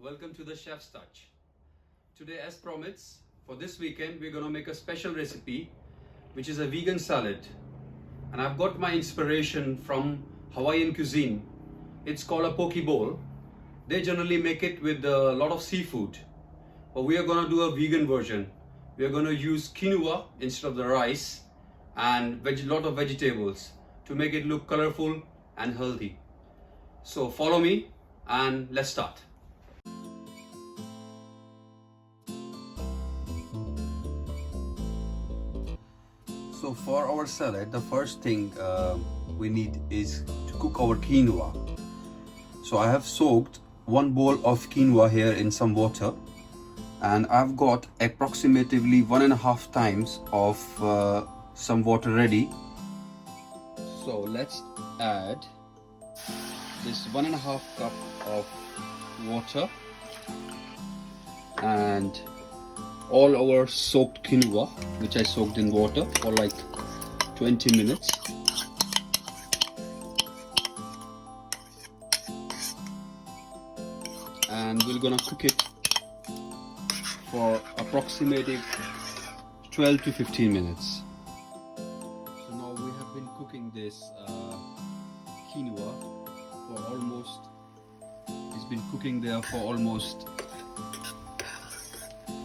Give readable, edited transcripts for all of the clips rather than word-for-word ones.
Welcome to the Chef's Touch. Today, as promised, for this weekend, we're going to make a special recipe, which is a vegan salad. And I've got my inspiration from Hawaiian cuisine. It's called a poke bowl. They generally make it with a lot of seafood. But we are going to do a vegan version. We are going to use quinoa instead of the rice and a lot of vegetables to make it look colorful and healthy. So follow me and let's start. So for our salad, the first thing we need is to cook our quinoa. So I have soaked 1 bowl of quinoa here in some water, and I've got approximately 1.5 times of some water ready. So let's add this 1.5 cup of water and all our soaked quinoa, which I soaked in water for like 20 minutes. And we're gonna cook it for approximately 12 to 15 minutes. So now we have been cooking this quinoa for almost, it's been cooking there for almost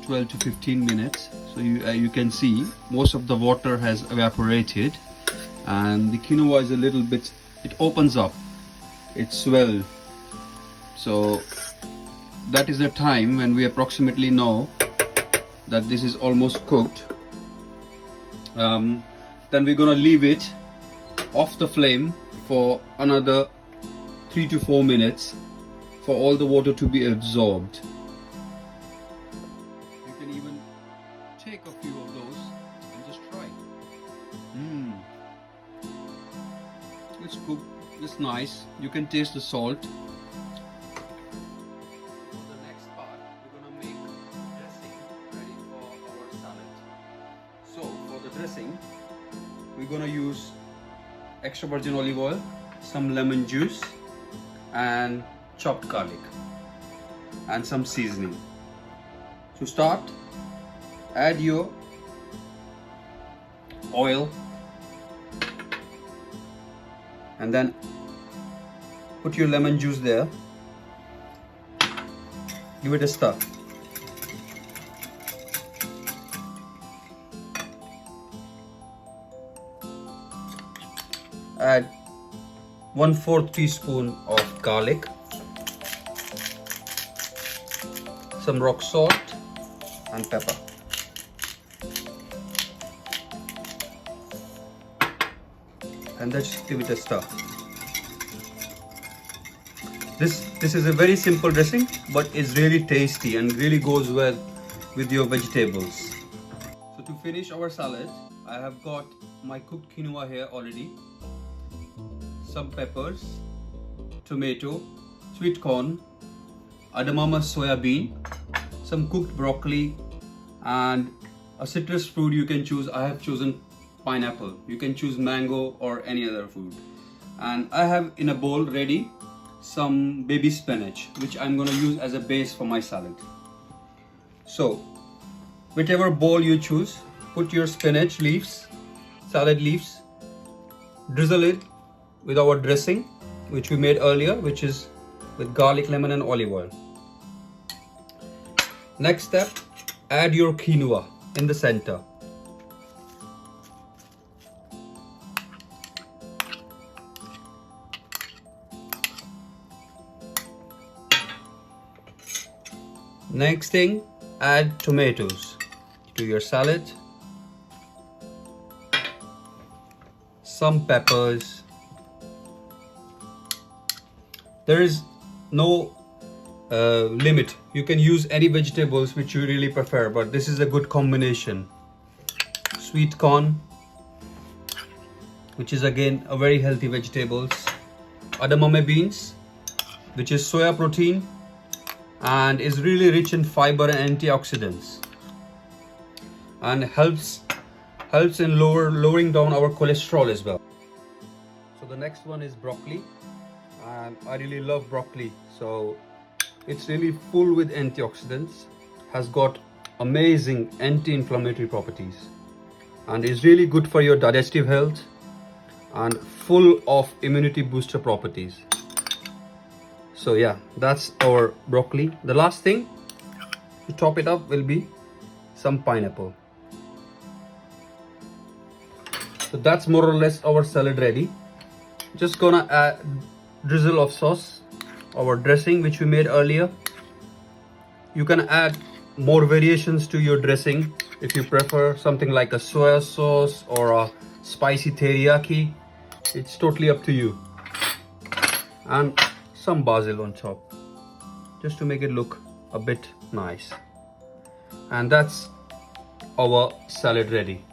12 to 15 minutes. So you can see most of the water has evaporated and the quinoa is a little bit, it opens up, it swells. So that is the time when we approximately know that this is almost cooked. Then we're gonna leave it off the flame for another 3 to 4 minutes for all the water to be absorbed. Take a few of those and just try. It's cooked, it's nice. You can taste the salt. For the next part, we're gonna make dressing ready for our salad. So for the dressing, we're gonna use extra virgin olive oil, some lemon juice, and chopped garlic, and some seasoning. To start, add your oil and then put your lemon juice there. Give it a stir. Add 1/4 teaspoon of garlic, some rock salt and pepper. And just give it a stir. This is a very simple dressing, but it's really tasty and really goes well with your vegetables. So to finish our salad, I have got my cooked quinoa here already, some peppers, tomato, sweet corn, edamame soya bean, some cooked broccoli, and a citrus fruit you can choose. I have chosen pineapple. You can choose mango or any other fruit. And I have in a bowl ready some baby spinach, which I'm going to use as a base for my salad. So whichever bowl you choose, put your spinach leaves, salad leaves, drizzle it with our dressing which we made earlier, which is with garlic, lemon and olive oil. Next step, add your quinoa in the center. Next thing, add tomatoes to your salad, some peppers. There is no limit. You can use any vegetables which you really prefer, but this is a good combination. Sweet corn, which is again a very healthy vegetables. Edamame beans, which is soya protein and is really rich in fiber and antioxidants, and helps in lowering down our cholesterol as well. So the next one is broccoli, and I really love broccoli, so It's really full with antioxidants, has got amazing anti-inflammatory properties, and is really good for your digestive health and full of immunity booster properties. So yeah, that's our broccoli. The last thing to top it up will be some pineapple. So that's more or less our salad ready. Just gonna add drizzle of sauce, our dressing which we made earlier. You can add more variations to your dressing if you prefer something like a soya sauce or a spicy teriyaki. It's totally up to you. And some basil on top just to make it look a bit nice. And that's our salad ready.